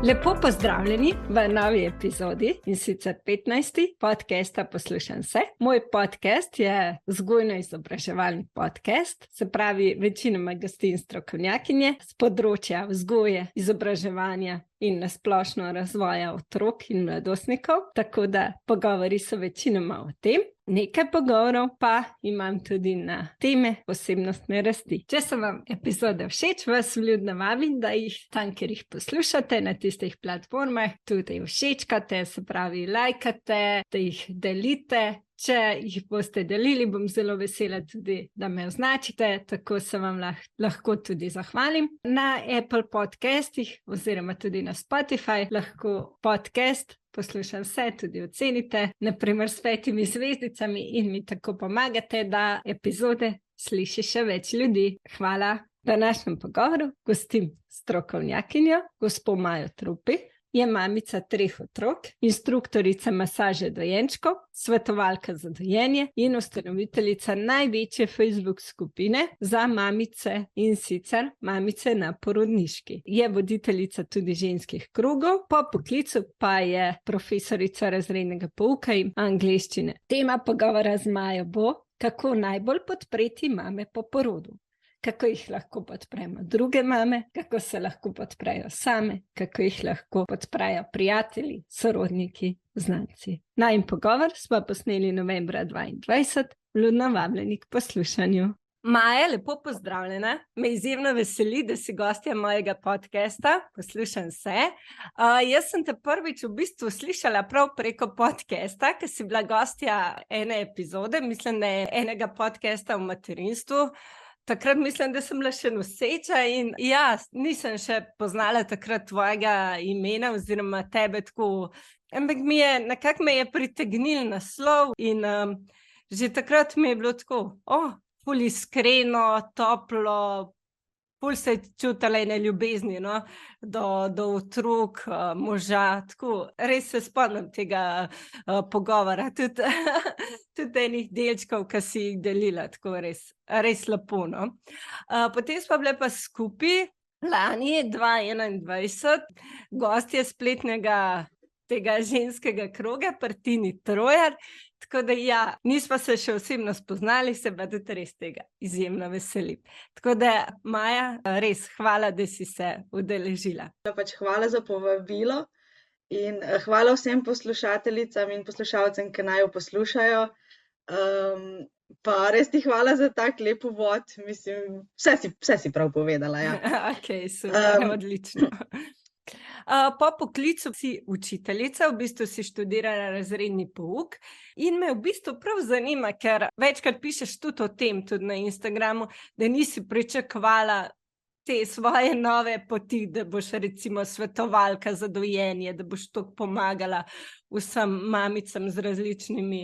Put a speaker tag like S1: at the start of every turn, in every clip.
S1: Lepo pozdravljeni v novi epizodi in sicer 15. podcasta Poslušam se. Moj podcast je vzgojno-izobraževalni podcast, se pravi večinoma gostim strokovnjakinje z področja vzgoje, izobraževanja in nasplošno razvoja otrok in mladostnikov, tako da pogovori so večinoma o tem. Nekaj pogovorov pa imam tudi na teme osebnostne rasti. Če so vam epizode všeč, vas vljudno vabim, da jih tam, kjer jih poslušate na tistih platformah, tudi všečkate, se pravi lajkate, da jih delite. Če jih boste delili, bom zelo vesela tudi, da me označite, tako se vam lahko tudi zahvalim. Na Apple podcastih oziroma tudi na Spotify lahko podcast Poslušam se tudi ocenite, naprimer s 5 zvezdicami in mi tako pomagate, da epizode sliši še več ljudi. Hvala. V današnjem pogovoru gostim strokovnjakinjo, gospo Majo Trupi. Je mamica 3 otrok, instruktorica masaže dojenčkov, svetovalka za dojenje in ustanoviteljica največje Facebook skupine za mamice in sicer Mamice na porodniški. Je voditeljica tudi ženskih krogov, po poklicu pa je profesorica razrednega pouka in angleščine. Tema pogovora z Majo bo, kako najbolj podpreti mame po porodu. Kako jih lahko podpremo druge mame, kako se lahko podprejo same, kako jih lahko podprejo prijatelji, sorodniki, znanci. Najin pogovor smo posneli novembra 2022, vljudno vabljeni k poslušanju. Maja, lepo pozdravljena. Me izjemno veseli, da si gostja mojega podcasta, Poslušam se. Jaz sem te prvič v bistvu slišala prav preko podcasta, ker si bila gostja ene epizode, mislim, da je enega podcasta o materinstvu. Takrat mislim, da sem bila še noseča in ja, nisem še poznala takrat tvojega imena oziroma tebe tako, ampak nekako me je pritegnil naslov in že takrat mi je bilo tako, ful iskreno, toplo, ful se je čutila ene ljubezni, no, do otrok, moža, tako, res se spomnim tega pogovora, tudi enih delčkov, ki si jih delila, tako res lepo, no. Potem smo bile pa skupaj lani 2021, gostje spletnega tega ženskega kroga, Partini Trojar, tako da ja, nismo se še osebno spoznali, se pa tudi res tega izjemno veselim. Tako da, Maja, res hvala, da si se udeležila.
S2: Hvala za povabilo in hvala vsem poslušateljicam in poslušalcem, ki naj jo poslušajo. Pa res ti hvala za tak lep uvod, mislim, vse si prav povedala, ja.
S1: Ok, super, odlično. Po poklicu si učiteljica, v bistvu si študirala razredni pouk in me v bistvu prav zanima, ker večkrat pišeš tudi o tem, tudi na Instagramu, da nisi pričakovala te svoje nove poti, da boš recimo svetovalka za dojenje, da boš toliko pomagala vsem mamicam z različnimi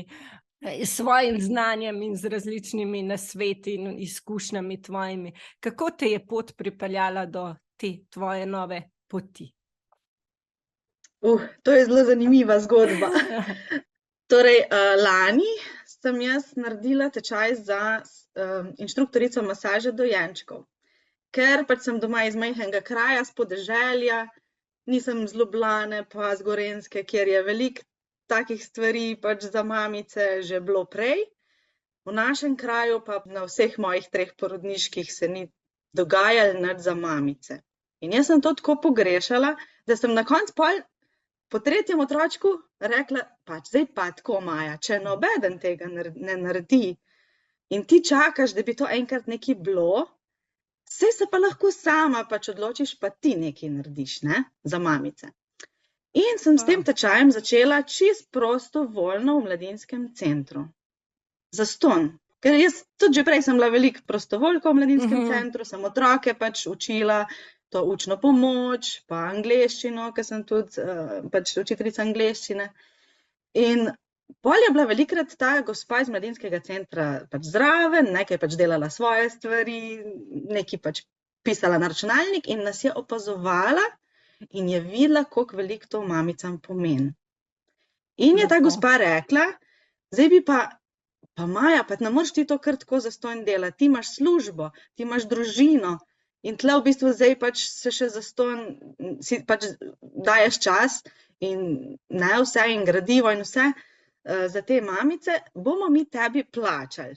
S1: svojim znanjem in z različnimi nasveti in izkušnjami tvojimi. Kako te je pot pripeljala do te tvoje nove poti?
S2: To je zelo zanimiva zgodba. Torej, lani sem jaz naredila tečaj za inštruktorico masaže dojenčkov, ker pač sem doma iz majhnega kraja, s podeželja, nisem z Ljubljane pa z Gorenjske, kjer je veliko takih stvari pač za mamice že bilo prej. V našem kraju pa na vseh mojih 3 porodniških se ni dogajalo nič za mamice. In jaz sem to tako pogrešala, da sem na koncu po 3. otročku rekla, pač zdaj pa tako, Maja, če nobeden tega ne naredi in ti čakaš, da bi to enkrat nekaj bilo, saj se pa lahko sama pač odločiš, pa ti nekaj narediš, ne, za mamice. In sem s tem tečajem začela čisto prostovoljno v mladinskem centru. Zastonj. Ker jaz tudi že prej sem bila veliko prostovoljka v mladinskem centru, sem otroke pač učila, to učno pomoč, pa angleščino, ker sem tudi pač učiteljica angleščine. In pol je bila velikrat ta gospa iz mladinskega centra pač zraven, nekaj pač delala svoje stvari, nekaj pač pisala na računalnik in nas je opazovala in je videla, koliko veliko to mamicam pomeni. In je ta gospa rekla, zdaj bi pa Maja, pa ne moreš ti to kar tako zastonj delati, ti imaš službo, ti imaš družino In tle v bistvu zdaj pač se še zastonj, si pač daješ čas in ne vse in gradivo in vse za te mamice, bomo mi tebi plačali.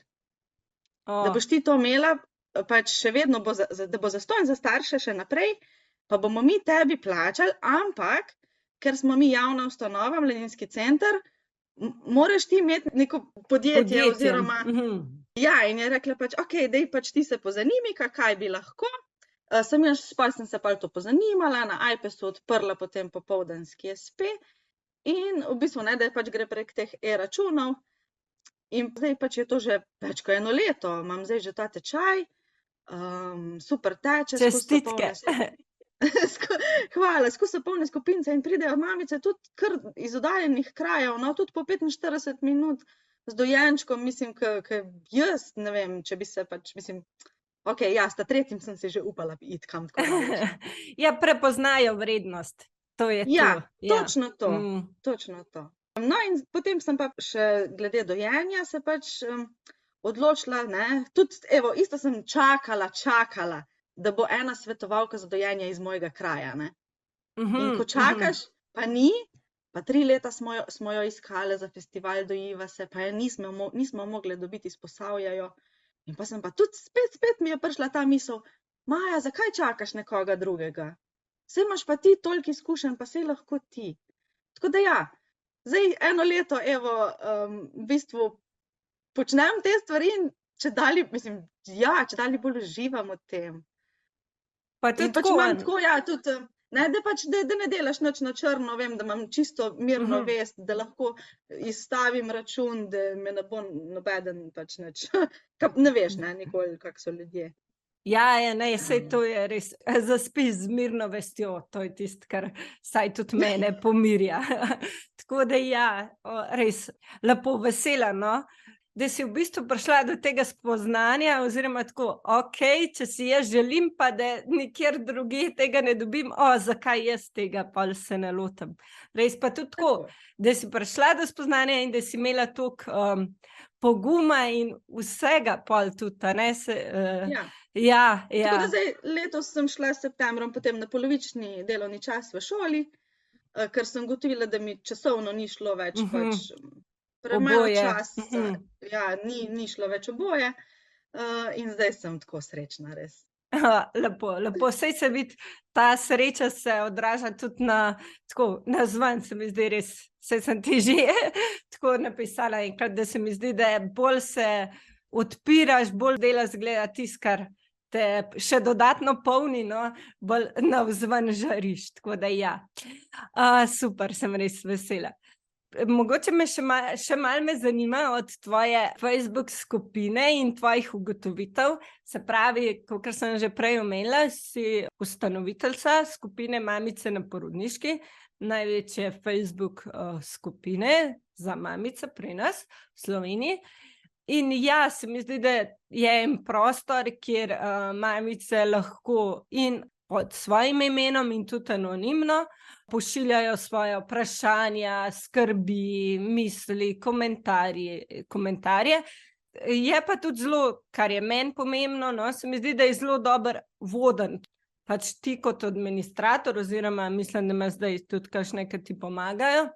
S2: Da boš ti to imela, pač še vedno da bo zastonj za starše še naprej, pa bomo mi tebi plačali, ampak ker smo mi javna ustanova, mladinski center, moraš ti imeti neko podjetje oziroma... Ja, in je rekla pač, ok, dej pač ti se pozanimi, kaj bi lahko. Sem se pa to pozanimala, na iPasu odprla potem popoldanski SP in v bistvu ne, da pač gre prek teh e-računov. In zdaj pač je to že več kot 1 leto, imam zdaj že ta tečaj, super teče.
S1: Čestitke.
S2: Hvala, skozi polne skupince in pridejo mamice tudi kar iz oddaljenih krajev, no, tudi po 45 minut z dojenčkom, mislim, ke jaz, ne vem, če bi se pač, mislim, ok, ja, s tretjim sem si že upala iti kam tako.
S1: Ja, prepoznajo vrednost, to je to.
S2: Ja, točno to, točno to. No, in potem sem pa še glede dojenja se pač odločila, ne, tudi, evo, isto sem čakala, da bo ena svetovalka za dojenje iz mojega kraja, ne. In ko čakaš, pa ni, pa 3 leta smo jo iskali za festival Dojiva se, pa je nismo mogli dobiti iz Posavja. In pa sem pa tudi spet mi je prišla ta misel, Maja, zakaj čakaš nekoga drugega? Saj imaš pa ti toliko izkušenj, pa saj lahko ti. Tako da ja, zdaj 1 leto, evo, v bistvu počnem te stvari in čedalje bolj uživam v tem.
S1: Pa tudi
S2: in pač imam tako, ja, tudi, ne, da pač, da ne delaš nič na črno, vem, da imam čisto mirno vest, da lahko izstavim račun, da me ne bo nobeden pač nič, ne veš, ne, nikoli, kak so ljudje.
S1: Ja, ne, saj to je res, zaspi z mirno vestjo, to je tisto, kar saj tudi mene pomirja. Tako da ja, res lepo vesela, no, da si v bistvu prišla do tega spoznanja, oziroma tako, ok, če si jaz želim, pa da nikjer drugje tega ne dobim, zakaj jaz tega pol se ne lotim. Res pa tudi tako, da si prišla do spoznanja in da si imela toliko poguma in vsega pol tudi, ne, Ja.
S2: Tako da zdaj letos sem šla s septembrom potem na polovični delovni čas v šoli, ker sem ugotovila, da mi časovno ni šlo več pač premalo časa. Ja, ni šlo več oboje in zdaj sem tako srečna, res.
S1: Lepo, saj se vidi, ta sreča se odraža tudi na zven, se mi zdi res, saj sem ti že tako napisala enkrat, da se mi zdi, da bolj se odpiraš, bolj delaš gleda tisto, kar te še dodatno polni, no, bolj navzven žariš, tako da ja. Super, sem res vesela. Mogoče me še malo me zanima od tvoje Facebook skupine in tvojih ugotovitev, se pravi, kakor sem že prej omenila, si ustanoviteljica skupine Mamice na porodniški, največje Facebook skupine za mamice pri nas v Sloveniji. In ja, se mi zdi, da je en prostor, kjer mamice lahko in pod svojim imenom in tudi anonimno pošiljajo svoje vprašanja, skrbi, misli, komentarje. Je pa tudi zelo, kar je meni pomembno, no, se mi zdi, da je zelo dober voden. Pač ti kot administrator, oziroma mislim, da me zdaj tudi kakšne, ki ti pomagajo,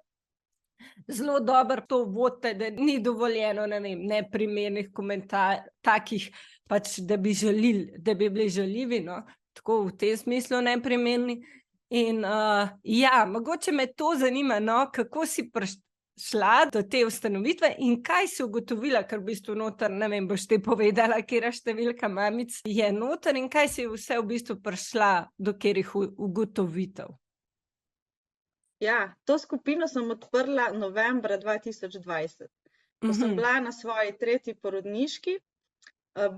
S1: zelo dobro to vodite, da ni dovoljeno, ne vem, neprimernih takih, pač, da bi bili žaljivi, no, tako v tem smislu neprimerni. In ja, mogoče me to zanima, no, kako si prišla do te ustanovitve in kaj si ugotovila, ker v bistvu noter, ne vem, boš ti povedala, katera številka mamic je noter in kaj si vse v bistvu prišla do katerih ugotovitev.
S2: Ja, to skupino sem odprla novembra 2020. Ko sem bila na svoji 3. porodniški,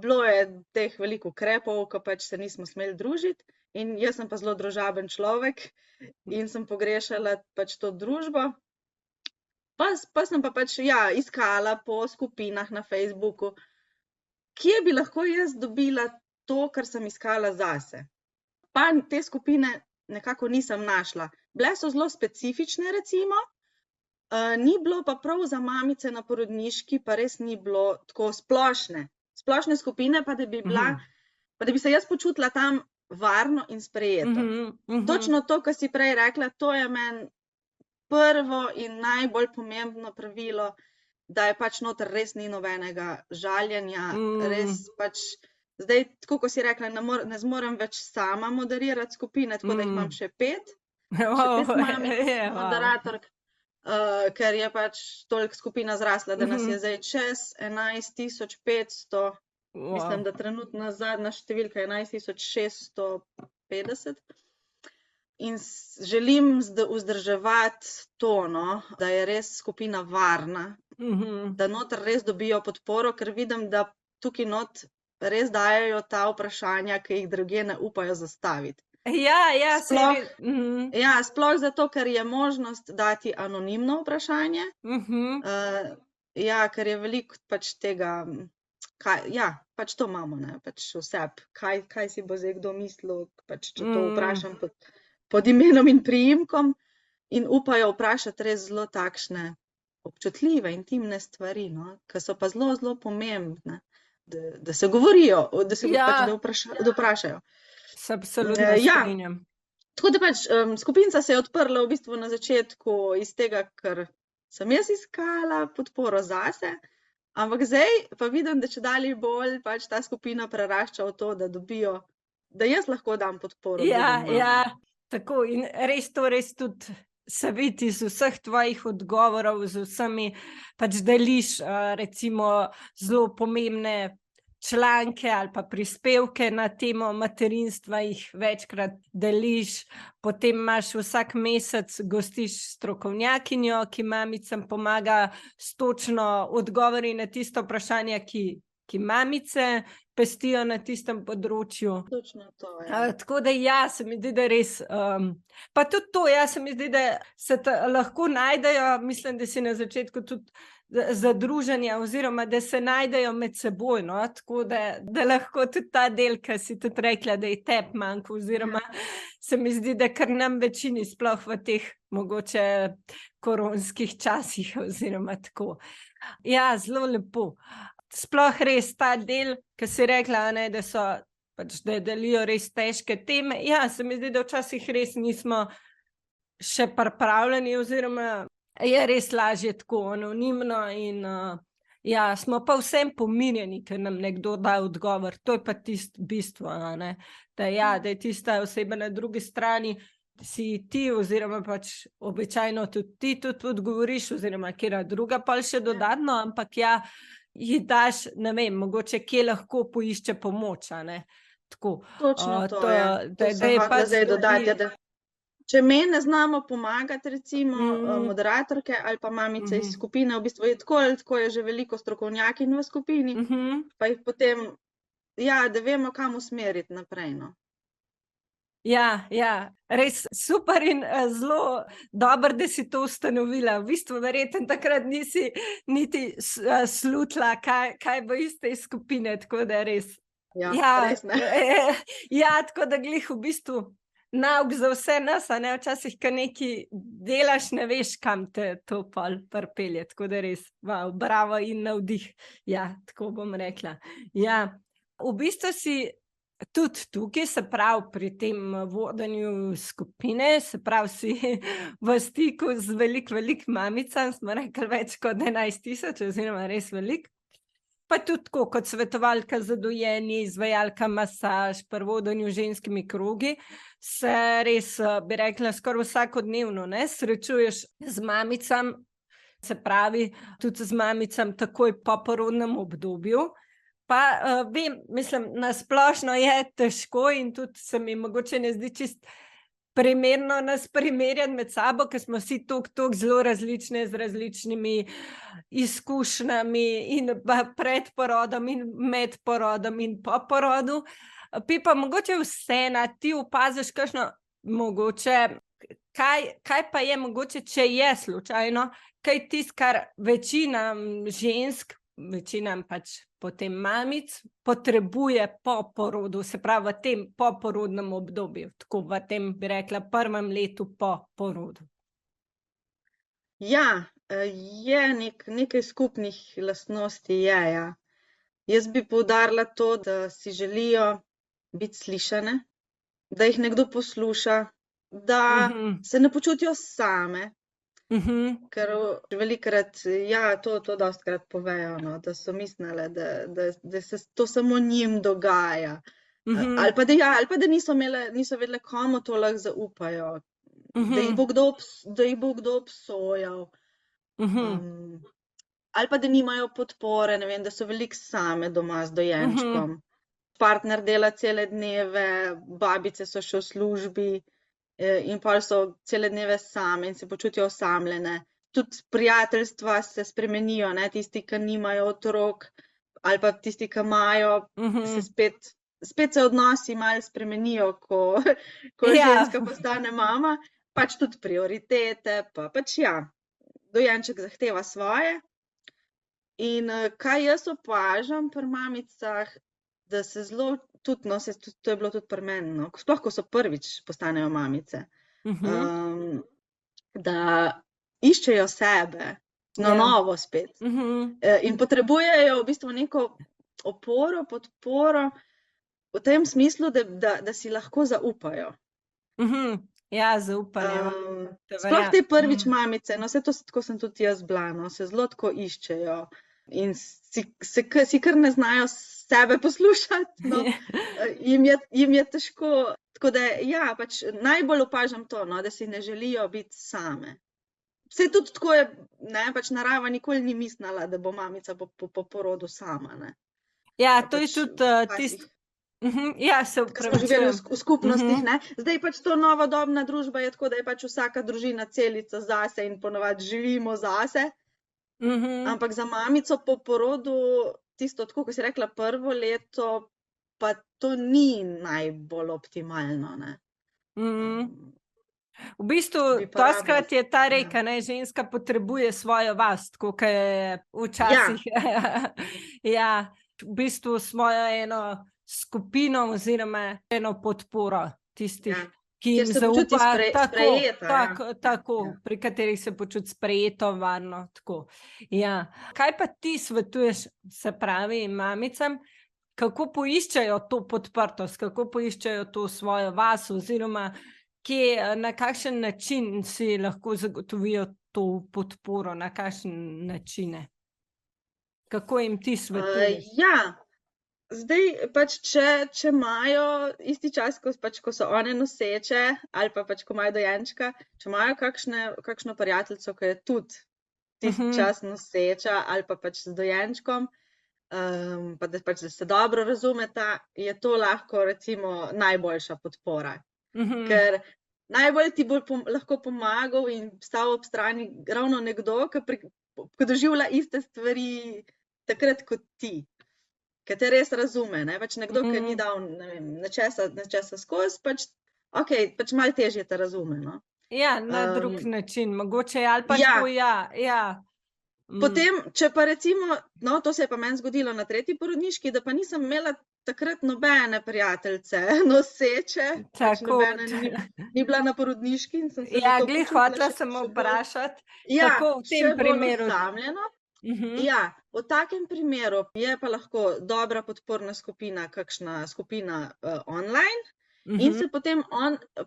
S2: bilo je teh veliko ukrepov, ko pač se nismo smeli družiti in jaz sem pa zelo družaben človek in sem pogrešala pač to družbo. Pa sem pa pač, ja, iskala po skupinah na Facebooku, kje bi lahko jaz dobila to, kar sem iskala zase. Pa te skupine nekako nisem našla. Bile so zelo specifične, recimo, ni bilo pa prav za mamice na porodniški, pa res ni bilo tako splošne skupine, pa da bi bila, pa da bi se jaz počutila tam varno in sprejeto. Točno to, kar si prej rekla, to je meni prvo in najbolj pomembno pravilo, da je pač noter res ni nobenega žaljenja, res pač, zdaj, tako kot si rekla, ne zmorem več sama moderirati skupine, tako da jih imam še 5 mamic, moderatork, ker je pač toliko skupina zrasla, da nas je zdaj čez 11.500, mislim, da trenutno zadnja številka je 11.650. In želim vzdrževati to, no, da je res skupina varna, da noter res dobijo podporo, ker vidim, da tukaj not res dajejo ta vprašanja, ki jih drugje ne upajo zastaviti. Sploh zato, ker je možnost dati anonimno vprašanje, ker je veliko pač tega, pač to imamo, ne, pač vse, kaj si bo zdaj kdo mislil, pač če to vprašam pod imenom in priimkom, in upajo vprašati res zelo takšne občutljive, intimne stvari, no, ki so pa zelo, zelo pomembne, da se govorijo, da vprašajo.
S1: Se absolutno strinjam.
S2: Tako da pač skupinca se je odprla v bistvu na začetku iz tega, ker sem jaz iskala podporo zase, ampak zdaj pa vidim, da čedalje bolj pač ta skupina prerašča v to, da dobijo, da jaz lahko dam podporo.
S1: Tako, in res tudi se vidi iz vseh tvojih odgovorov, z vsemi pač deliš recimo zelo pomembne članke ali pa prispevke na temo materinstva, jih večkrat deliš, potem imaš vsak mesec, gostiš strokovnjakinjo, ki mamicam pomaga s točno odgovori na tisto vprašanje, ki mamice pestijo na tistem področju.
S2: Točno to,
S1: tako da se mi zdi, da res, pa tudi to, se mi zdi, da se lahko najdejo, mislim, da si na začetku tudi zadruženja oziroma, da se najdejo med seboj, no, tako da lahko tudi ta del, ki si tudi rekla, da je tebi manjkal, oziroma se mi zdi, da kar nam večini, sploh v teh mogoče koronskih časih oziroma tako. Zelo lepo. Sploh res ta del, ki si rekla, ne, da so pač, da delijo res težke teme. Se mi zdi, da včasih res nismo še pripravljeni, oziroma je res lažje tako anonimno in smo pa vsem pomirjeni, ker nam nekdo da odgovor. To je pa tisto bistvo, ne? Da je tista oseba na drugi strani, si ti, oziroma pač običajno tudi ti tudi odgovoriš, oziroma kera druga pol še dodatno, ampak ji daš, ne vem, mogoče kje lahko poišče pomoč, a ne? Tako.
S2: Točno to, to sem hotela zdaj dodati, da če me ne znamo pomagati, recimo moderatorke ali pa mamice iz skupine, v bistvu je tako je že veliko strokovnjakinj v skupini, pa jih potem, da vemo, kam usmeriti naprej, no.
S1: Res super in zelo dobro, da si to ustanovila. V bistvu verjetno takrat nisi niti slutila, kaj bo iz te skupine, tako da res.
S2: Res ne.
S1: Tako da glih v bistvu nauk za vse nas, a ne, včasih, ko nekaj delaš, ne veš, kam te to pol pripelje, tako da res, bravo in navdih. Tako bom rekla. V bistvu si tudi tukaj, se pravi pri tem vodenju skupine, se pravi si v stiku z veliko mamicam, smo rekli več kot 11.000, oziroma res veliko. Pa tudi tako kot svetovalka za dojenje, izvajalka masaž, pri vodenju ženskimi krogi, se res, bi rekla, skoraj vsakodnevno, ne, srečuješ z mamicam, se pravi tudi z mamicam takoj po porodnem obdobju. Pa vem, mislim, na splošno je težko in tudi se mi mogoče ne zdi čist primerno nas primerjati med sabo, ker smo vsi toliko zelo različne, z različnimi izkušnjami in pred porodom in med porodom in po porodu. Pa mogoče vseeno ti opaziš kakšno mogoče, kaj pa je mogoče, če je slučajno, kaj tisto, kar večina žensk, večina pač potem mamic potrebuje po porodu, se pravi v tem poporodnem obdobju, tako v tem, bi rekla, prvem letu po porodu.
S2: Je nekaj skupnih lastnosti, Jaz bi poudarila to, da si želijo biti slišane, da jih nekdo posluša, da se ne počutijo same. Ker velikokrat, ja, to dostikrat povejo, no, da so mislile, da se to samo njim dogaja. Ali pa da niso vedele, komu to lahko zaupajo, da jih bo kdo obsojal. Ali pa da nimajo podpore, ne vem, da so veliko same doma z dojenčkom. Partner dela cele dneve, babice so še v službi in pol so cele dneve same in se počutijo osamljene. Tudi prijateljstva se spremenijo, ne, tisti, ki nimajo otrok, ali pa tisti, ki imajo, se spet se odnosi malo spremenijo, ko ženska postane mama, pač tudi prioritete, pa pač ja, dojenček zahteva svoje. In kaj jaz opažam pri mamicah, da se zelo tudi, no, to je bilo tudi pri meni, no, sploh ko so prvič postanejo mamice, da iščejo sebe na novo spet in potrebujejo v bistvu neko oporo, podporo v tem smislu, da si lahko zaupajo.
S1: Ja, zaupanje.
S2: Sploh te prvič mamice, no, vse to, tako sem tudi jaz bila, no, se zelo tako iščejo in si kar ne znajo sebe poslušati, no, jim je težko. Tako da, ja, pač najbolj opažam to, no, da si ne želijo biti same. Vse tudi tako je, ne, pač narava nikoli ni mislila, da bo mamica po porodu sama, ne.
S1: Ja, to je tudi tisto. Ja, se
S2: smo živeli v skupnostih, ne. Zdaj pač to novodobna družba je tako, da je pač vsaka družina celica zase in ponavadi živimo zase. Ampak za mamico po porodu, tisto tako, ko si rekla, prvo leto, pa to ni najbolj optimalno, ne.
S1: V bistvu, dostikrat je ta reka, ne, ženska potrebuje svojo vas, tako kot je včasih. Ja, v bistvu svojo eno skupino oziroma eno podporo tistih, ki jim zaupa, tako, pri katerih se počuti sprejeto, varno, tako. Ja. Kaj pa ti svetuješ, se pravi, mamicam, kako poiščejo to podprtost, kako poiščejo to svojo vas oziroma na kakšen način si lahko zagotovijo to podporo, na kakšen načine? Kako jim ti svetuješ?
S2: Ja. Zdaj, pač, če imajo isti čas, ko so one noseče, ali pa pač, ko imajo dojenčka, če imajo kakšno prijateljico, ki je tudi tisti čas noseča, ali pa pač z dojenčkom, pa da se dobro razumeta, je to lahko, recimo, najboljša podpora. Ker najbolj ti bo lahko pomagal in stal ob strani ravno nekdo, ki doživlja iste stvari takrat kot ti. Ki te res razume, ne, pač nekdo, ki ni dal, ne vem, nečesa skozi, pač, okej, pač malo težje te razume, no.
S1: Ja, na drug način, mogoče, ali pa tako, ja.
S2: Potem, če pa recimo, no, to se je pa meni zgodilo na tretji porodniški, da pa nisem imela takrat nobene prijateljice noseče, pač nobene ni bila na porodniški in sem se
S1: ja, glih hotela sem vprašati, kako v tem primeru.
S2: Ja, v takem primeru je pa lahko dobra podporna skupina, kakšna skupina online in se potem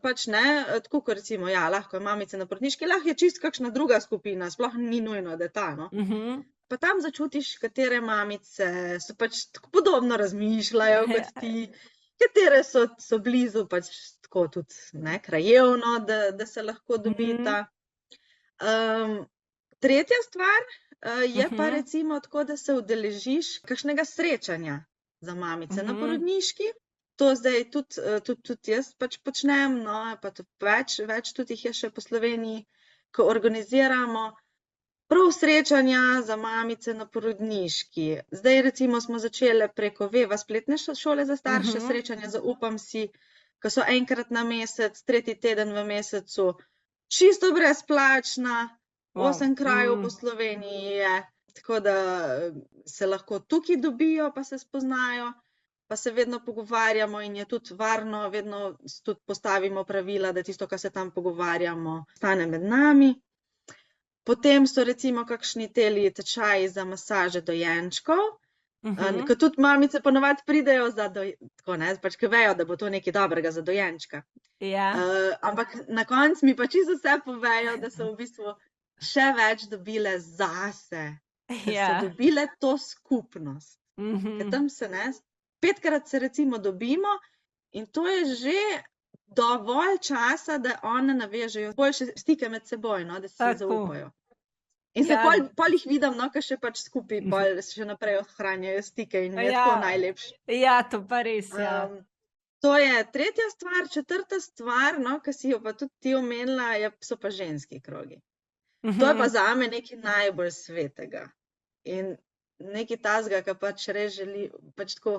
S2: pač ne, tako kot recimo, ja, lahko je mamice na porodniški, lahko je čisto kakšna druga skupina, sploh ni nujno, da je ta, no. Pa tam začutiš, katere mamice so pač tako podobno razmišljajo kot ti, katere so blizu, pač tako tudi, ne, krajevno, da se lahko dobita. Tretja stvar je pa recimo tako, da se udeležiš kakšnega srečanja za mamice na porodniški. To zdaj tudi jaz pač počnem, no, pa tudi več tudi jih je še po Sloveniji, ko organiziramo prav srečanja za mamice na porodniški. Zdaj recimo smo začele preko Veva spletne šole za starše, srečanja Zaupam si, ko so enkrat na mesec, tretji teden v mesecu, čisto brezplačna, 8 krajev po Sloveniji je, tako da se lahko tukaj dobijo, pa se spoznajo, pa se vedno pogovarjamo in je tudi varno, vedno tudi postavimo pravila, da tisto, kar se tam pogovarjamo, ostane med nami. Potem so recimo kakšni tečaji za masaže dojenčkov, Ker tudi mamice ponovadi pridejo tako, ne, pač, ker vejo, da bo to nekaj dobrega za dojenčka.
S1: Ja.
S2: Ampak na koncu mi pa čisto vse povejo, da so v bistvu še več dobile zase, ker so dobile to skupnost. Ker tam se, ne, 5-krat se recimo dobimo in to je že dovolj časa, da one navežejo boljše stike med seboj, no, da se zaupajo. In se pol jih vidim, no, ker še pač skupaj pol še naprej ohranjajo stike in je tako najlepše.
S1: Ja, to pa res, ja.
S2: To je tretja stvar. Četrta stvar, no, ki si jo pa tudi ti omenila, so pa ženski krogi. To je pa zame nekaj najbolj svetega. In nekaj tazga, ki pač res želi, pač tako,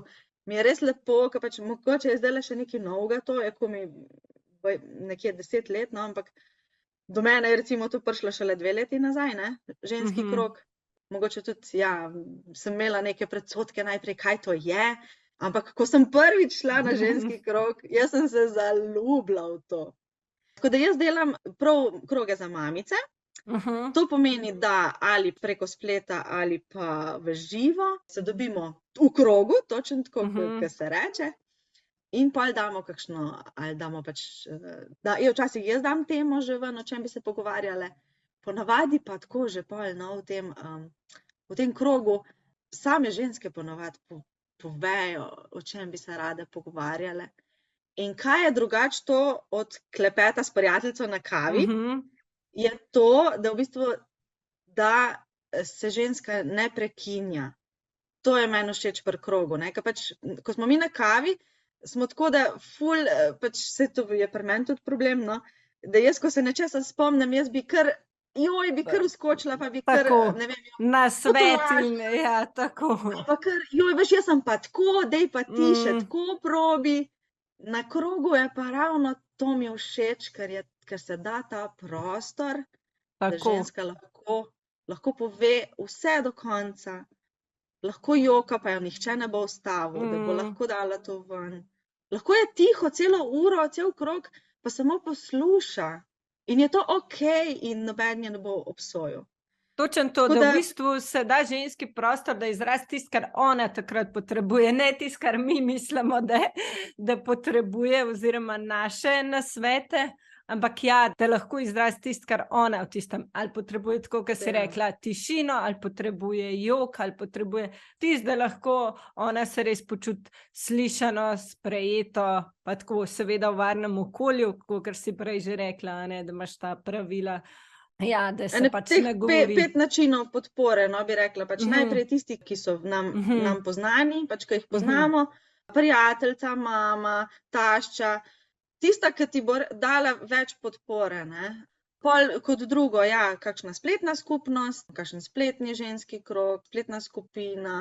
S2: mi je res lepo, ker pač mogoče je zdaj še nekaj novega, to je, ko mi nekje 10 let, no, ampak do mene je recimo to prišlo šele 2 leti nazaj, ne, ženski krog. Mogoče tudi, ja, sem imela neke predsodke najprej, kaj to je, ampak ko sem prvič šla na ženski krog, jaz sem se zaljubila v to. Tako da jaz delam prav kroge za mamice. To pomeni, da ali preko spleta ali pa v živo se dobimo v krogu, točno tako, kot se reče. In pol damo kakšno, ali damo pač, včasih jaz dam temo že ven, o čem bi se pogovarjale, ponavadi pa tako že pol, no, v tem krogu same ženske ponavadi povejo, o čem bi se rade pogovarjale. In kaj je drugače to od klepeta s prijateljico na kavi, je to, da v bistvu, da se ženska ne prekinja. To je meni všeč pri krogu, ne, ker pač, ko smo mi na kavi, smo tako, da ful, pač se to je pri meni tudi problem, no, da jaz, ko se nečesa spomnim, jaz bi kar uskočila, pa bi kar, ne vem,
S1: na svet in, ja, tako.
S2: Pa kar, veš, jaz sem pa tako, dej pa ti še tako probi. Na krogu je pa ravno to mi všeč, ker se da ta prostor, da ženska lahko pove vse do konca. Lahko joka, pa jo nihče ne bo ustavil, da bo lahko dala to ven. Lahko je tiho celo uro, cel krog, pa samo posluša. In je to okej in noben je ne bo obsojal.
S1: Točno to, da v bistvu se da ženski prostor, da izrazi tisto, kar ona takrat potrebuje, ne tisto, kar mi mislimo, da potrebuje oziroma naše nasvete, ampak ja, da lahko izrazi tisto, kar ona v tistem, ali potrebuje, tako kot si rekla, tišino, ali potrebuje jok, ali potrebuje tisto, da lahko ona se res počuti slišano, sprejeto, pa tako seveda v varnem okolju, kot si prej že rekla, ne, da imaš ta pravila. Ja, da se pač ne govori.
S2: 5 načinov podpore, no, bi rekla, pač najprej tisti, ki so nam poznani, pač, ki jih poznamo, prijateljica, mama, tašča, tista, ki ti bo dala več podpore, ne. Pol kot drugo, ja, kakšna spletna skupnost, kakšen spletni ženski krog, spletna skupina.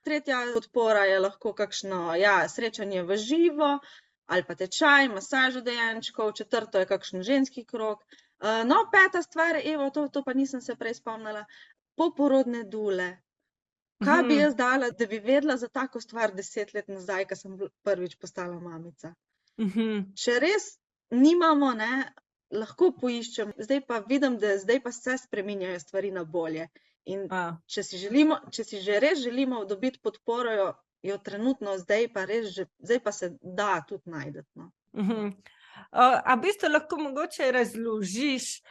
S2: Tretja podpora je lahko kakšno, ja, srečanje v živo, ali pa tečaj, masaža dojenčkov, četrto je kakšen ženski krog. No, 5. stvar, evo, to pa nisem se prej spomnila, poporodne dule. Kaj bi jaz dala, da bi vedela za tako stvar 10 let nazaj, ko sem prvič postala mamica? Če res nimamo, ne, lahko poiščem. Zdaj pa vidim, da zdaj pa se spreminjajo stvari na bolje. In če si že res želimo dobiti podporo, jo trenutno zdaj pa se da tudi najti, no.
S1: A v bistvu lahko mogoče razložiš,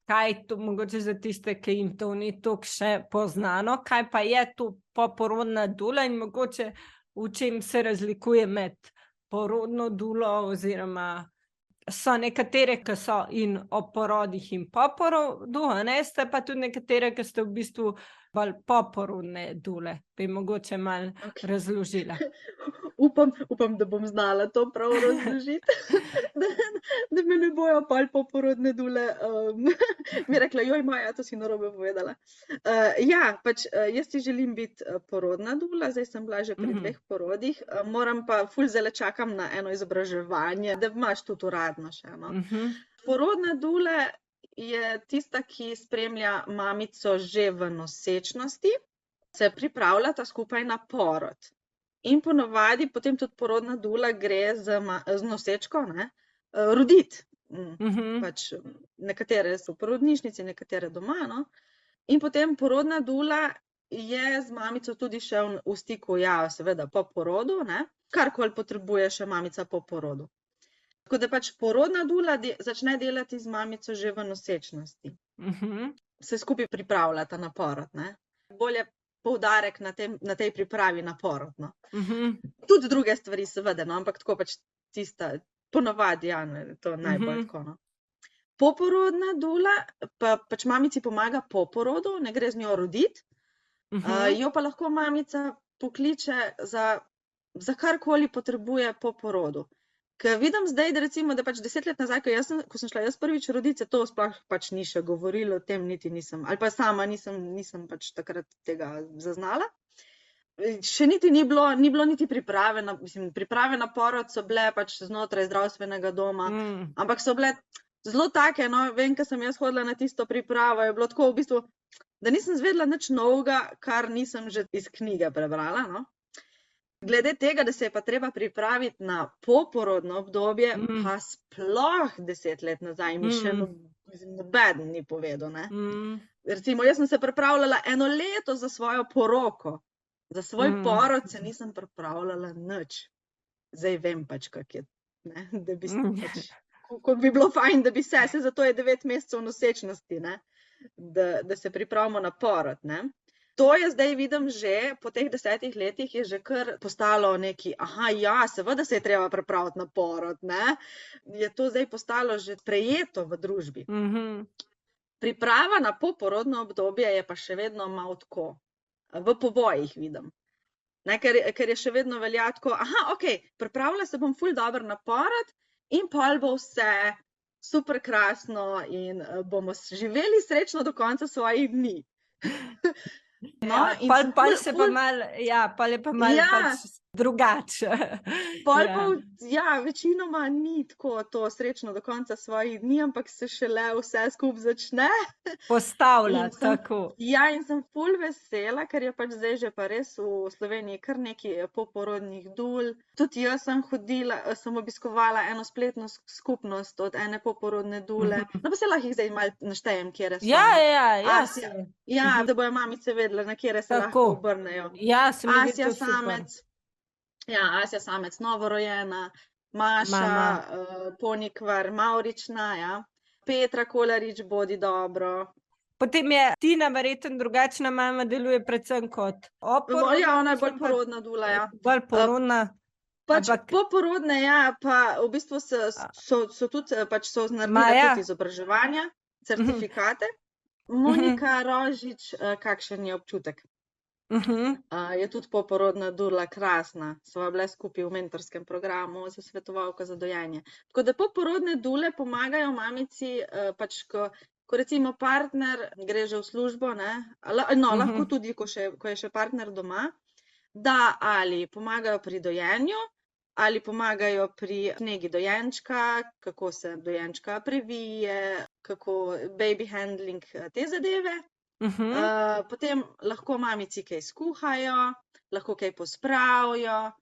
S1: kaj to mogoče za tiste, ki jim to ni toliko še poznano, kaj pa je to poporodna dula in mogoče v čem se razlikuje med porodno dulo oziroma so nekatere, ki so in ob porodih in po porodu, ne, ste pa tudi nekatere, ki ste v bistvu bolj poporodne dule. Bi mogoče malo razložila.
S2: Upam, da bom znala to prav razložiti, da me ne bojo pol poporodne dule mi rekla, Maja, to si narobe povedala. Ja, pač jaz si želim biti porodna dula, zdaj sem bila že pri 2 porodih, moram pa ful zdaj čakam na eno izobraževanje, da imaš tudi uradno še, no. Porodna dula je tista, ki spremlja mamico že v nosečnosti, se pripravljata skupaj na porod. In ponovadi potem tudi porodna dula gre z nosečko, ne, roditi. Pač nekatere so v porodnišnici, nekatere doma, no. In potem porodna dula je z mamico tudi še v stiku, ja, seveda po porodu, ne, karkoli potrebuje še mamica po porodu. Tako da pač porodna dula začne delati z mamico že v nosečnosti. Se skupaj pripravljata na porod, ne. Bolje poudarek na tej pripravi na porod, no. Tudi druge stvari seveda, no, ampak tako pač tista, ponavadi, ja, to najbolj tako, no. Poporodna dula pa pač mamici pomaga po porodu, ne gre z njo roditi, jo pa lahko mamica pokliče za karkoli potrebuje po porodu. Ker vidim zdaj, da recimo, da pač 10 let nazaj, ko sem šla jaz prvič roditi, se to sploh pač ni še govorilo, o tem niti nisem, ali pa sama nisem pač takrat tega zaznala. Še niti ni bilo niti priprave na porod so bile pač znotraj zdravstvenega doma, ampak so bile zelo take, no, vem, ko sem jaz hodila na tisto pripravo, je bilo tako v bistvu, da nisem zvedela nič novega, kar nisem že iz knjige prebrala, no. Glede tega, da se je pa treba pripraviti na poporodno obdobje, pa sploh 10 let nazaj mi še nobeden ni povedal, ne. Recimo, jaz sem se pripravljala 1 leto za svojo poroko, za svoj porod se nisem pripravljala nič. Zdaj vem pač, kako je, ne, da bi pač, kako bi bilo fajn, da bi se zato je 9 mesecev nosečnosti, ne, da se pripravimo na porod, ne. To je zdaj vidim že, po teh 10 letih je že kar postalo neki, ja, seveda se je treba pripraviti na porod, ne. Je to zdaj postalo že sprejeto v družbi. Priprava na poporodno obdobje je pa še vedno malo tako, v povojih vidim. Ne, ker je še vedno velja tako, okej, pripravila se bom ful dobro na porod in pol bo vse super krasno in bomo živeli srečno do konca svojih dni.
S1: No, pol je pa malo pač drugače.
S2: Večinoma ni tako to srečno do konca svojih dni, ampak se šele vse skupaj začne.
S1: Postavlja, tako.
S2: Ja, in sem ful vesela, ker je pač zdaj že pa res v Sloveniji kar nekaj poporodnih dul. Tudi jaz sem hodila, sem obiskovala eno spletno skupnost od ene poporodne dule. No, pa se lahko jih zdaj malo naštejem, kjer so. Ja, da bojo mamice vedele, na kjer se lahko obrnejo.
S1: Ja, se mi zdi to super.
S2: Samec. Ja, Asja Samec, novorojena, Maša Ponikvar, Mavrična, ja. Petra Kolarič, Bodi dobro.
S1: Potem je Tina verjetno drugačna mama, deluje predvsem kot oporodna.
S2: Ja, ona je bolj porodna dula, ja.
S1: Bolj porodna.
S2: Pač poporodne, ja, pa v bistvu so tudi, pač so naredila tudi izobraževanja, certifikate. Monika Rožič, kakšen je občutek? Je tudi poporodna dula, krasna. Sva bile skupaj v mentorskem programu za svetovalko za dojenje. Tako da poporodne dule pomagajo mamici, pač ko recimo partner gre že v službo, ne, lahko tudi, ko je še partner doma, da ali pomagajo pri dojenju, ali pomagajo pri negi dojenčka, kako se dojenčka previje, kako baby handling, te zadeve. Potem lahko mamici kaj skuhajo, lahko kaj pospravijo,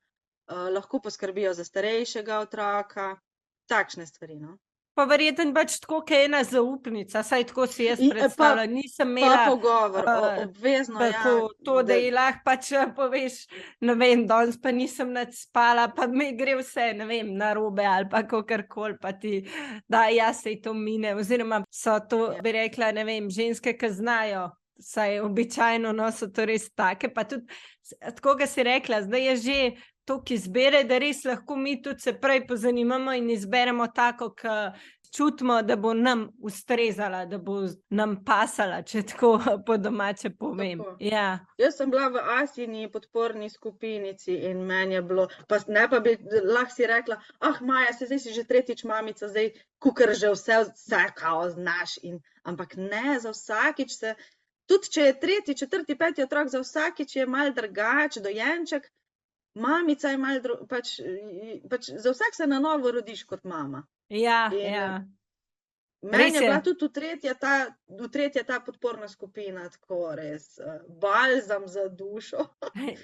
S2: lahko poskrbijo za starejšega otroka, takšne stvari, no.
S1: Pa verjetno pač tako, kaj ena zaupnica, saj tako si jaz predstavljala, nisem imela.
S2: Pa pogovor, obvezno,
S1: tako, to, da ji lahko pač poveš, ne vem, danes pa nisem nič spala, pa mi gre vse, ne vem, narobe ali pa kakorkoli, pa ti, da sej to mine, oziroma so to, bi rekla, ne vem, ženske, ki znajo, saj običajno, no, so to res take, pa tudi, tako ga si rekla, zdaj je že toliko izbere, da res lahko mi tudi se prej pozanimamo in izberemo tako, ki čutimo, da bo nam ustrezala, da bo nam pasala, če tako po domače povem. Ja.
S2: Jaz sem bila v Asjini podporni skupinici in meni je bilo, pa ne pa bi lahko si rekla, Maja, zdaj si že tretjič mamica, zdaj kukar že vse kao znaš, ampak ne, za vsakič se, tudi če je tretji, četrti, peti otrok, za vsakič je malo drugače, dojenček, mamica je malo pač za vsak se na novo rodiš kot mama.
S1: Ja.
S2: Meni je bila tudi v tretje ta podporna skupina, tako res, balzam za dušo.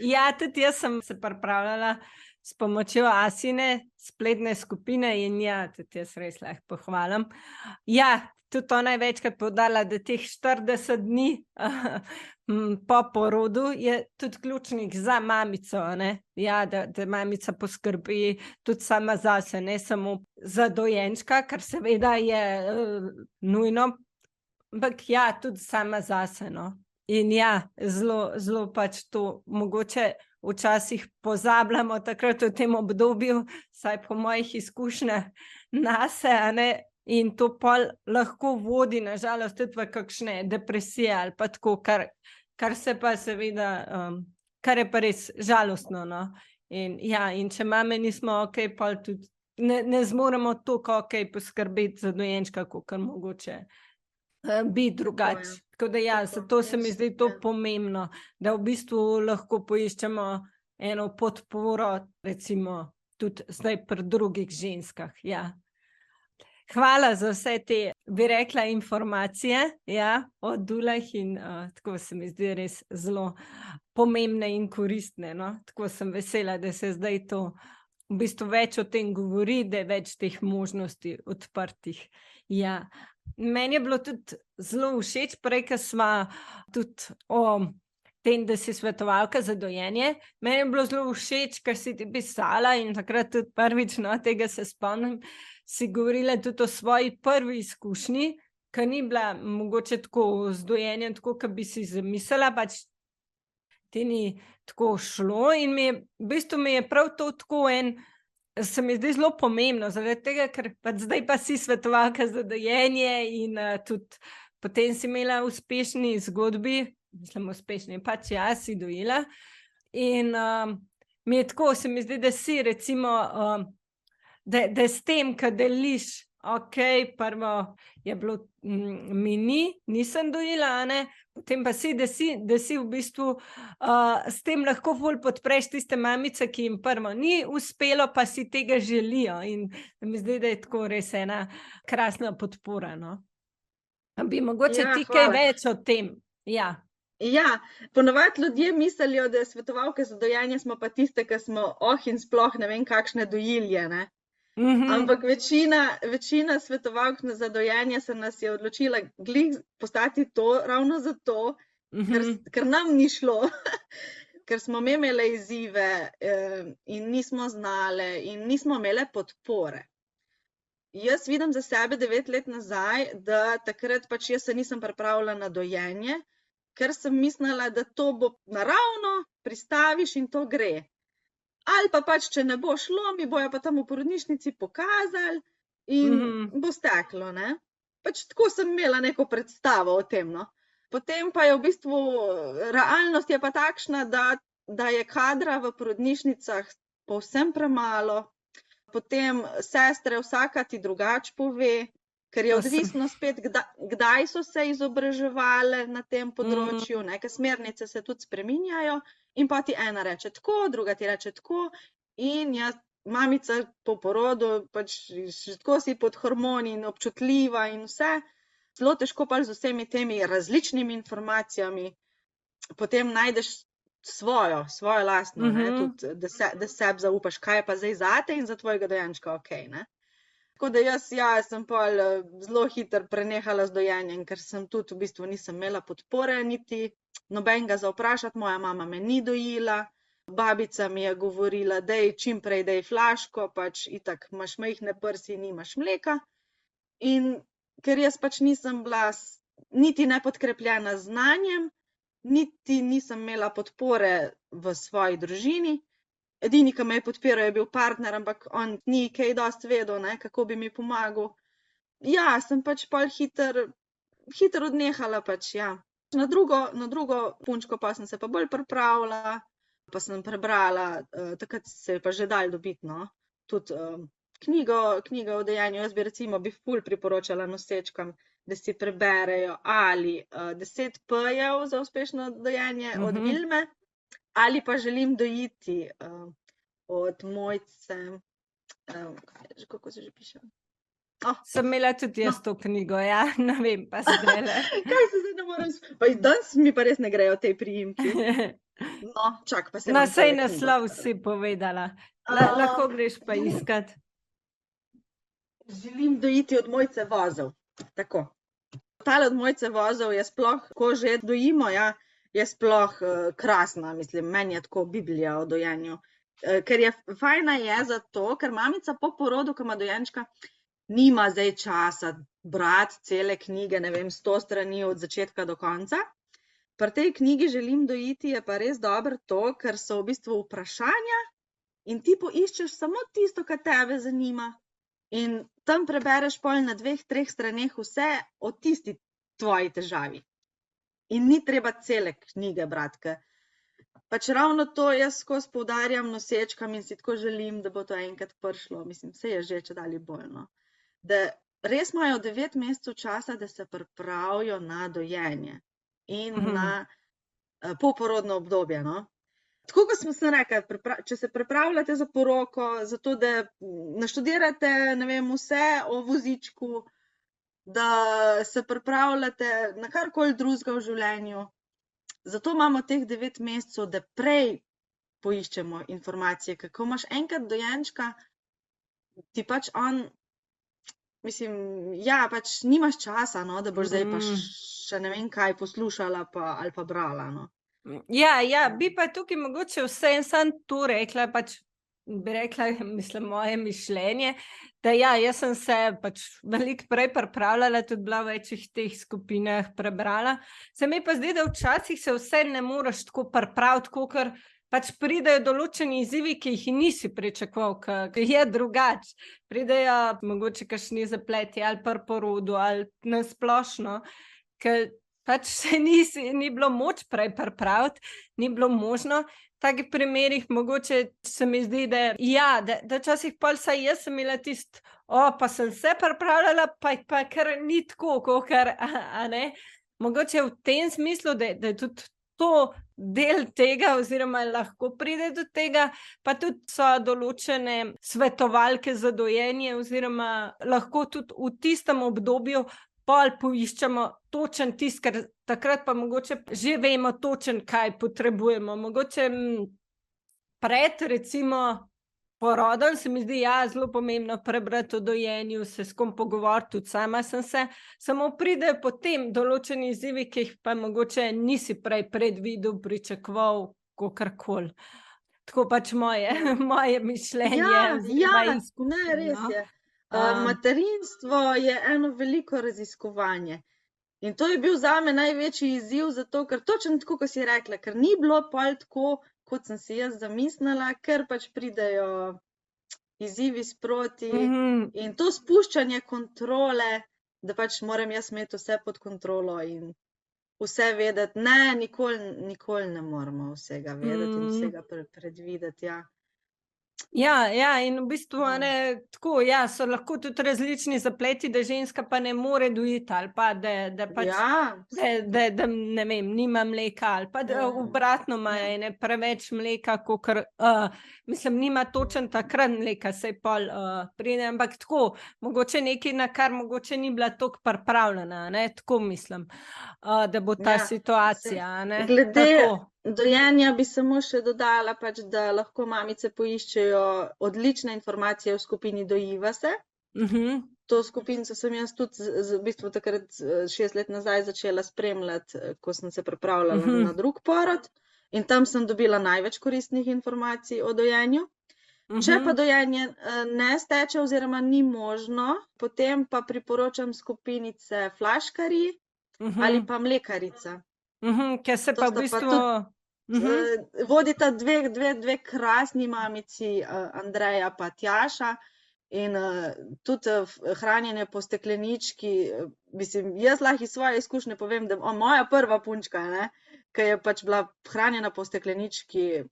S1: Ja, tudi jaz sem se pripravljala s pomočjo Asine, spletne skupine in ja, tudi jaz res lahko pohvalim. Ja, tudi ona je večkrat poudarila, da teh 40 dni po porodu je tudi ključnih za mamico, ne? Ja, da mamica poskrbi tudi sama zase, ne samo za dojenčka, kar seveda je nujno, ampak ja, tudi sama zase, no. In ja, zelo pač to mogoče včasih pozabljamo takrat v tem obdobju, saj po mojih izkušnjah nase, a ne, in to pol lahko vodi na žalost tudi v kakšne depresije ali pa tako, kar se pa seveda, kar je pa res žalostno, no. In ja, in če mame nismo okej, pol tudi ne zmoremo toliko okej poskrbeti za dojenčka, kakor mogoče bi drugače. Tako da ja, zato se mi zdi to pomembno, da v bistvu lahko poiščemo eno podporo, recimo tudi zdaj pri drugih ženskah, ja. Hvala za vse te, bi rekla, informacije, ja, o dulah in tako se mi zdi res zelo pomembne in koristne, no. Tako sem vesela, da se zdaj to v bistvu več o tem govori, da je več teh možnosti odprtih, ja. Meni je bilo tudi zelo všeč, prej, ko sva tudi o tem, da si svetovalka za dojenje, meni je bilo zelo všeč, ker si ti pisala in takrat tudi prvič, no, tega se spomnim, si govorila tudi o svoji prvi izkušnji, ki ni bila mogoče tako z dojenjem, tako, kot bi si zamislila, pač ti ni tako šlo in v bistvu mi je prav to tako se mi zdi zelo pomembno, zaradi tega, ker pač zdaj pa si svetovalka za dojenje in tudi potem si imela uspešni zgodbi, mislim uspešni, pač ja, si dojila in mi je tako, se mi zdi, da si recimo, da s tem, ko deliš, okej, prvo je bilo, nisem dojila, a ne, potem pa si, da si v bistvu s tem lahko ful podpreš tiste mamice, ki jim prvo ni uspelo, pa si tega želijo in mi zdi, da je tako res ena krasna podpora, no. Bi mogoče ti kaj več o tem, ja.
S2: Ja, ponavadi ljudje mislijo, da svetovalke za dojenje smo pa tiste, ki smo in sploh ne vem kakšne dojilje, ne. Ampak večina svetovalk za dojenje se nas je odločila glih postati to ravno zato, ker nam ni šlo, ker smo imele izzive in nismo znale in nismo imele podpore. Jaz vidim za sebe 9 let nazaj, da takrat pač jaz se nisem pripravila na dojenje, ker sem mislila, da to bo naravno, pristaviš in to gre. Ali pa pač, če ne bo šlo, mi bojo pa tam v porodnišnici pokazali in bo steklo, ne. Pač tako sem imela neko predstavo o tem, no. Potem pa je v bistvu, realnost je pa takšna, da je kadra v porodnišnicah povsem premalo, potem sestre vsaka ti drugače pove, ker je odvisno spet, kdaj so se izobraževale na tem področju, ne, ker smernice se tudi spreminjajo in pa ti ena reče tako, druga ti reče tako in jaz, mamica po porodu, pač tako si pod hormoni in občutljiva in vse, zelo težko pač z vsemi temi različnimi informacijami potem najdeš svojo lastno, ne, tudi, da sebi zaupaš, kaj je pa zdaj zate in za tvojega dojenčka okej, ne. Tako da jaz sem pol zelo hitro prenehala z dojenjem, ker sem tudi v bistvu nisem imela podpore niti nobenega za vprašati, moja mama me ni dojila, babica mi je govorila, daj čim prej daj flaško, pač itak imaš majhne prsi, nimaš mleka. In ker jaz pač nisem bila niti nepodkrepljena z znanjem, niti nisem imela podpore v svoji družini, edini, ki me je podpiral, je bil partner, ampak on ni kaj dosti vedel, ne, kako bi mi pomagal. Ja, sem pač pol hitro odnehala pač, ja. Na drugo punčko pa sem se pa bolj pripravila, pa sem prebrala, takrat se je pa že dalo dobiti, no, tudi knjigo o dojenju. Jaz bi ful priporočala nosečkam, da si preberejo ali 10 P-jev za uspešno dojenje od Vilme, ali pa Želim dojiti od Mojce, kako se že piše?
S1: Sem imela tudi jaz to knjigo, ja, ne vem, pa zdajle.
S2: Kaj se zdaj ne morem... Pa danes mi pa res ne grejo te priimki. No, čak, pa se
S1: No,
S2: vam
S1: sej
S2: tole knjigo.
S1: naslov si povedala. Lahko greš pa iskat.
S2: Želim dojiti od Mojce Vozel. Tako. Tale od Mojce Vozel je sploh, ko že dojimo, ja, je sploh krasna, mislim, meni je tako Biblija o dojenju. Ker je fajna je zato, ker mamica po porodu, ko ima dojenčka, nima zdaj časa brati cele knjige, ne vem, 100 strani od začetka do konca. Pri tej knjigi Želim dojiti je pa res dobro to, ker so v bistvu vprašanja in ti poiščeš samo tisto, kar tebe zanima. In tam prebereš pol na 2-3 straneh vse o tisti tvoji težavi. In ni treba cele knjige brati, ker pač ravno to jaz skozi poudarjam nosečkam in si tako želim, da bo to enkrat prišlo. Mislim, se je že čedalje bolj, no. Da res imajo 9 mesecev časa, da se pripravijo na dojenje in na poporodno obdobje, no. Tako kot smo se rekli, če se pripravljate za poroko, zato da naštudirate, ne vem, vse o vozičku, da se pripravljate na karkoli drugega v življenju. Zato imamo teh 9 mesecev, da prej poiščemo informacije, ker ko imaš enkrat dojenčka, ti pač on, mislim, ja, pač nimaš časa, no, da boš zdaj pa še ne vem kaj poslušala ali pa brala, no.
S1: Ja, bi pa tukaj mogoče vse en sam to rekla, pač bi rekla, mislim, moje mišljenje, da ja, jaz sem se pač veliko prej pripravljala, tudi bila v večjih teh skupinah prebrala. Se mi pa zdi, da včasih se vse ne moreš tako pripraviti, ker pač pridejo določeni izzivi, ki jih nisi pričakoval, ki je drugače. Pridejo mogoče kakšni zapleti ali pri porodu ali na splošno, ker pač se ni bilo moč prej pripraviti, ni bilo možno. V takih primerih mogoče se mi zdi, da včasih pol saj jaz sem imela tisto, pa sem se pripravljala, pa kar ni tako, kakor, a ne. Mogoče v tem smislu, da je tudi to del tega oziroma lahko pride do tega, pa tudi so določene svetovalke za dojenje oziroma lahko tudi v tistem obdobju pol poiščemo točen tisto, ker takrat pa mogoče že vemo točen, kaj potrebujemo. Mogoče pred, recimo, porodom se mi zdi, zelo pomembno prebrati o dojenju, se s kom pogovoriti, tudi sama sem se, samo pridejo potem določeni izzivi, ki jih pa mogoče nisi prej predvidel, pričakoval, kakorkoli. Tako pač moje mišljenje.
S2: Ne, res je. Materinstvo je eno veliko raziskovanje. In to je bil zame največji izziv, zato ker točno tako, kot si rekla, ker ni bilo pol tako, kot sem si jaz zamislila, ker pač pridejo izzivi sproti in to spuščanje kontrole, da pač moram jaz imeti vse pod kontrolo in vse vedeti. Ne, nikoli ne moramo vsega vedeti in vsega predvideti, ja.
S1: Ja, in v bistvu tako, so lahko tudi različni zapleti, da ženska pa ne more dojiti ali pa da pač, da ne vem, nima mleka ali pa da obratno ima ene preveč mleka, kakor, mislim, nima točen takrat mleka, saj pol pride, ampak tako, mogoče nekaj, na kar mogoče ni bila toliko pripravljena, tako mislim, da bo ta situacija,
S2: glede dojenja bi samo še dodala, pač, da lahko mamice poiščejo odlične informacije v skupini Dojiva se. To skupinico sem jaz tudi v bistvu takrat 6 let nazaj začela spremljati, ko sem se pripravljala na drug porod in tam sem dobila največ koristnih informacij o dojenju. Če pa dojenje ne steče oziroma ni možno, potem pa priporočam skupinice Flaškarji ali pa Mlekarica.
S1: Ker se pa v bistvu
S2: vodita dve krasni mamici, Andreja pa Tjaša, in tudi hranjenje po steklenički, mislim, jaz lahko iz svoje izkušnje povem, da moja prva punčka, ki je pač bila hranjena po steklenički,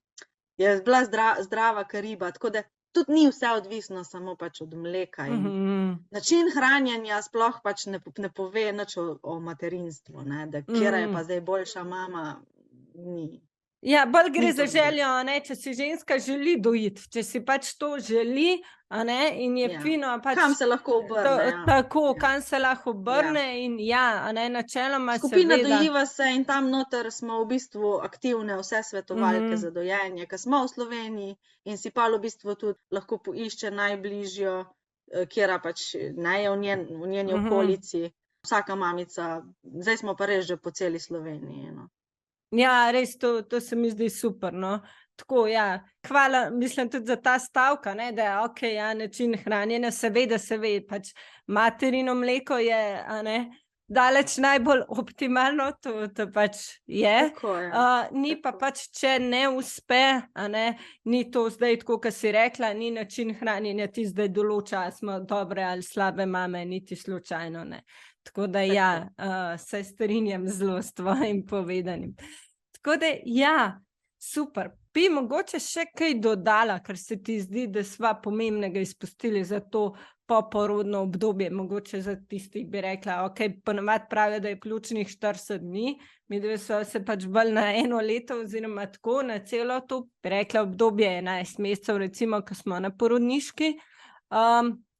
S2: je bila zdrava kot riba, tako da tudi ni vse odvisno samo pač od mleka. Način hranjenja sploh pač ne pove nič o materinstvu, da katera je pa zdaj boljša mama, ni.
S1: Ja, bolj gre
S2: Ni
S1: za
S2: to zdaj.
S1: željo, a ne, če si ženska želi dojiti, če si pač to želi, a ne, in je
S2: Ja.
S1: fino, pač
S2: Kam se lahko obrne, ja.
S1: tako,
S2: Ja.
S1: kam se lahko obrne in ja, a ne, načeloma
S2: Skupina
S1: seveda.
S2: dojiva se in tam noter smo v bistvu aktivne vse svetovalke za dojenje, ki smo v Sloveniji in si pa v bistvu tudi lahko poišče najbližjo, kjera pač ne je v njeni okolici. Vsaka mamica, zdaj smo pa res že po celi Sloveniji, no.
S1: Ja, res, to se mi zdi super, no. Tako, ja, hvala, mislim tudi za ta stavka, ne, da je okej, ja, način hranjenja, seveda se ve, pač materino mleko je, a ne, daleč najbolj optimalno, to pač je.
S2: Tako je.
S1: Ni pa pač, če ne uspe, a ne, ni to zdaj tako, kot si rekla, ni način hranjenja ti zdaj določa, ali smo dobre ali slabe mame, niti slučajno ne. Tako da ja, se strinjam zelo s tvojim povedanim. Tako da ja, super. Bi mogoče še kaj dodala, ker se ti zdi, da sva pomembnega izpustili za to poporodno obdobje, mogoče za tistih bi rekla, okej, ponavadi pravijo, da je ključnih 40 dni, mi dve sva se pač bolj na 1 leto oziroma tako, na celo to, bi rekla obdobje 11 mesecev, recimo, ko smo na porodniški,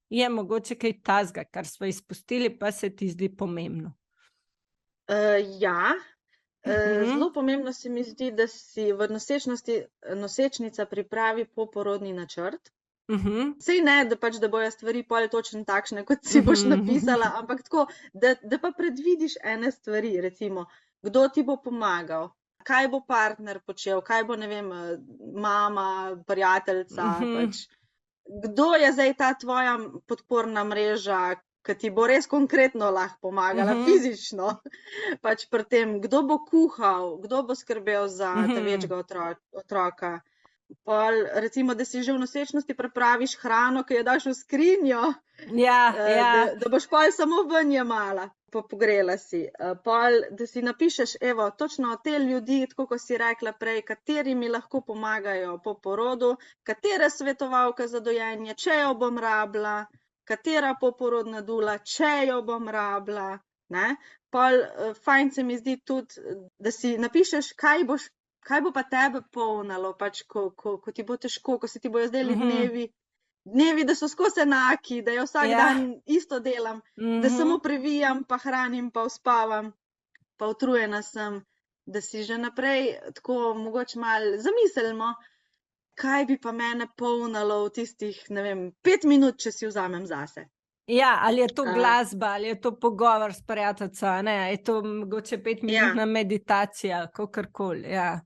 S1: je mogoče kaj tazga, kar smo izpustili, pa se ti zdi pomembno.
S2: Ja, zelo pomembno se mi zdi, da si v nosečnosti nosečnica pripravi poporodni načrt. Sej ne, da pač, da bojo stvari pol točno takšne, kot si boš napisala, ampak tako, da pa predvidiš ene stvari, recimo, kdo ti bo pomagal, kaj bo partner počel, kaj bo, ne vem, mama, prijateljica, pač, kdo je zdaj ta tvoja podporna mreža, ki ti bo res konkretno lahko pomagala, fizično, pač pri tem, kdo bo kuhal, kdo bo skrbel za večjega otroka. Pol, recimo, da si že v nosečnosti pripraviš hrano, ki jo daš v skrinjo, da boš pol samo ven jemala, pa pogrela si. Pol, da si napišeš, evo, točno te ljudi, tako kot si rekla prej, kateri mi lahko pomagajo po porodu, katere svetovalke za dojenje, če jo bom rabila, katera poporodna dula, če jo bom rabila, ne. Pol, fajn se mi zdi tudi, da si napišeš, kaj bo pa tebe polnalo, pač, ko ti bo težko, ko se ti bojo zdeli dnevi, da so skozi enaki, da jo vsak dan isto delam, da samo previjam, pa hranim, pa uspavam, pa utrujena sem, da si že naprej tako mogoče malo zamislimo, kaj bi pa mene polnalo v tistih, ne vem, 5 minut, če si vzamem zase.
S1: Ja, ali je to glasba, ali je to pogovor s prijateljico, ne, je to mogoče 5-minutna meditacija, kakorkoli, ja.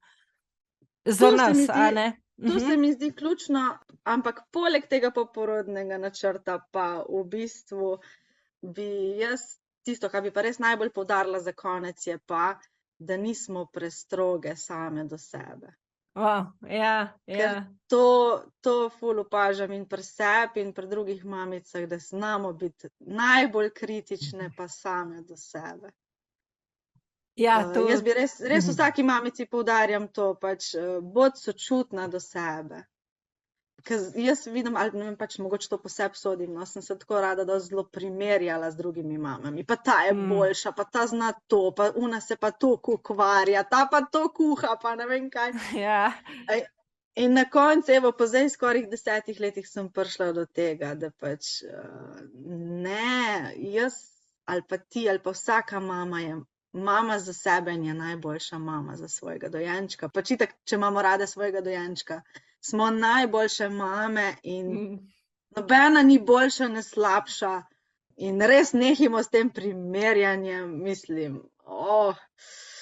S1: Za nas, a ne?
S2: To se mi zdi ključno, ampak poleg tega poporodnega načrta pa v bistvu bi jaz, tisto, kar bi pa res najbolj poudarila za konec, je pa, da nismo prestroge same do sebe. Ker to ful opažam in pri sebi in pri drugih mamicah, da znamo biti najbolj kritične pa same do sebe. Jaz bi res vsaki mamici poudarjam to, pač bodi sočutna do sebe. Ker jaz vidim, ali ne vem, pač mogoče to po sebi sodim, no, sem se tako rada dosti zelo primerjala z drugimi mamami, pa ta je boljša, pa ta zna to, pa ona se pa toliko ukvarja, ta pa to kuha, pa ne vem kaj. In na koncu, evo, po zdaj skoraj 10 letih sem prišla do tega, da pač ne, jaz ali pa ti ali pa vsaka mama je mama za sebe in je najboljša mama za svojega dojenčka. Pač itak, če imamo rade svojega dojenčka, smo najboljše mame in nobena ni boljša, ne slabša in res nehimo s tem primerjanjem, mislim,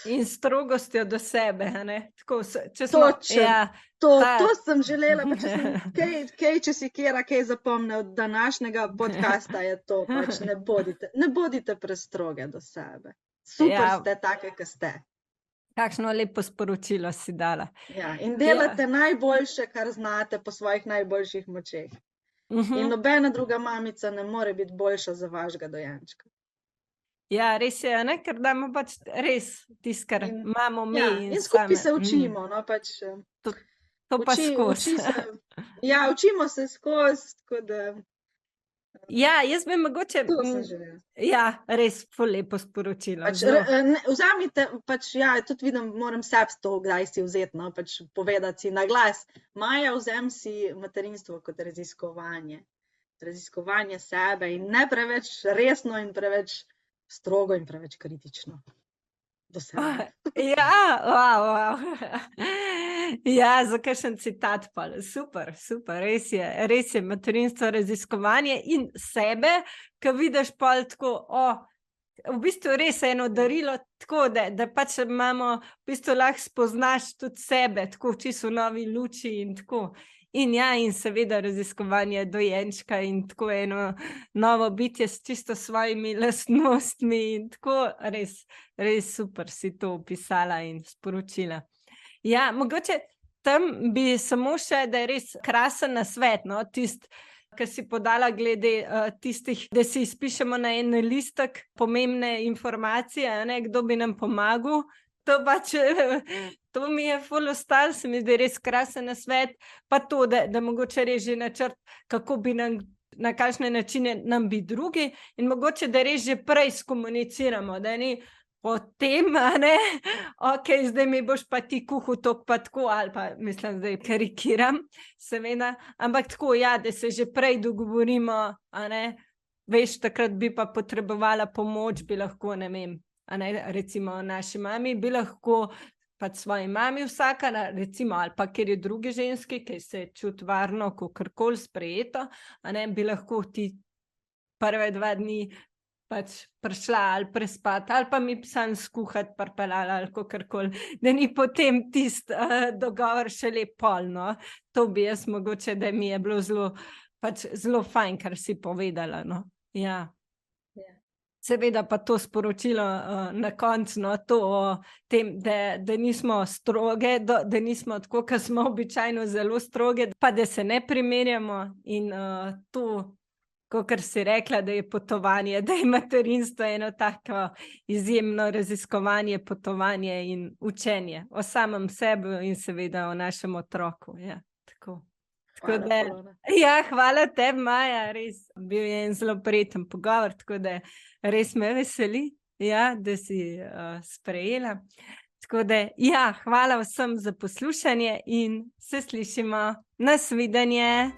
S1: In strogostjo do sebe, a ne? Tako,
S2: to sem želela, pa če si kjera kaj zapomne od današnjega podcasta, je to, pač ne bodite prestroge do sebe. Super ste take, ki ste.
S1: Kakšno lepo sporočilo si dala.
S2: Ja, in delate najboljše, kar znate po svojih najboljših močeh. In nobena druga mamica ne more biti boljša za vašega dojenčka.
S1: Ja, res je, ne, ker damo pač res tisto, kar imamo mi.
S2: In skupaj se učimo, no, pač.
S1: To pa skozi.
S2: Ja, učimo se skozi, tako da
S1: Ja, jaz bi mogoče...
S2: To sem želela.
S1: Ja, res ful lepo sporočilo.
S2: Pač,
S1: Zelo.
S2: vzamite, pač, ja, tudi vidim, moram sebi to kdaj si vzeti, no, pač povedati si na glas. Maja, vzem si materinstvo kot raziskovanje. Raziskovanje sebe in ne preveč resno in preveč strogo in preveč kritično do sebe.
S1: Ja, wow. Ja, za kakšen citat pa. Super, res je materinstvo raziskovanje in sebe, ko vidiš pol tako, v bistvu res eno darilo, tako da pač imamo, v bistvu lahko spoznaš tudi sebe, tako čisto v novi luči in tako. In ja, in seveda raziskovanje dojenčka in tako eno novo bitje s čisto svojimi lastnostmi in tako res super si to opisala in sporočila. Ja, mogoče tam bi samo še, da je res krasen nasvet, no, ki si podala glede tistih, da si izpišemo na en listek pomembne informacije, ne, kdo bi nam pomagal. To mi je ful ostalo, se mi zdi res krasen nasvet, pa to, da mogoče res že načrt, kako bi nam, na kakšne načine nam bi drugi in mogoče, da res že prej skomuniciramo, da ni potem, ne, okej, zdaj mi boš pa ti kuhal to pa tako, ali pa mislim, zdaj karikiram, seveda, ampak tako, ja, da se že prej dogovorimo, a ne, veš, takrat bi pa potrebovala pomoč, bi lahko, ne vem, a ne, recimo naši mami, bi lahko pač svoji mami vsaka, recimo, ali pa ker je druge ženske, ki se čuti varno, kakorkoli sprejeto, a ne, bi lahko ti prve 2 dni pač prišla ali prespati, ali pa mi sam skuhati, pripeljala ali kakorkoli, da ni potem tisti dogovor šele pol, no. To bi jaz mogoče, da mi je bilo zelo fajn, kar si povedala, no. Ja. Seveda pa to sporočilo na koncu, no, to o tem, da nismo stroge, da nismo tako, kot smo običajno zelo stroge, pa da se ne primerjamo in to, kakor si rekla, da je potovanje, da je materinstvo eno tako izjemno raziskovanje, potovanje in učenje o samem sebi in seveda o našem otroku. Ja, tako. Hvala tebi, Maja, res bil je en zelo prijeten pogovor, tako da res me veseli, ja, da si sprejela. Tako da, ja, hvala vsem za poslušanje in se slišimo. Nasvidenje.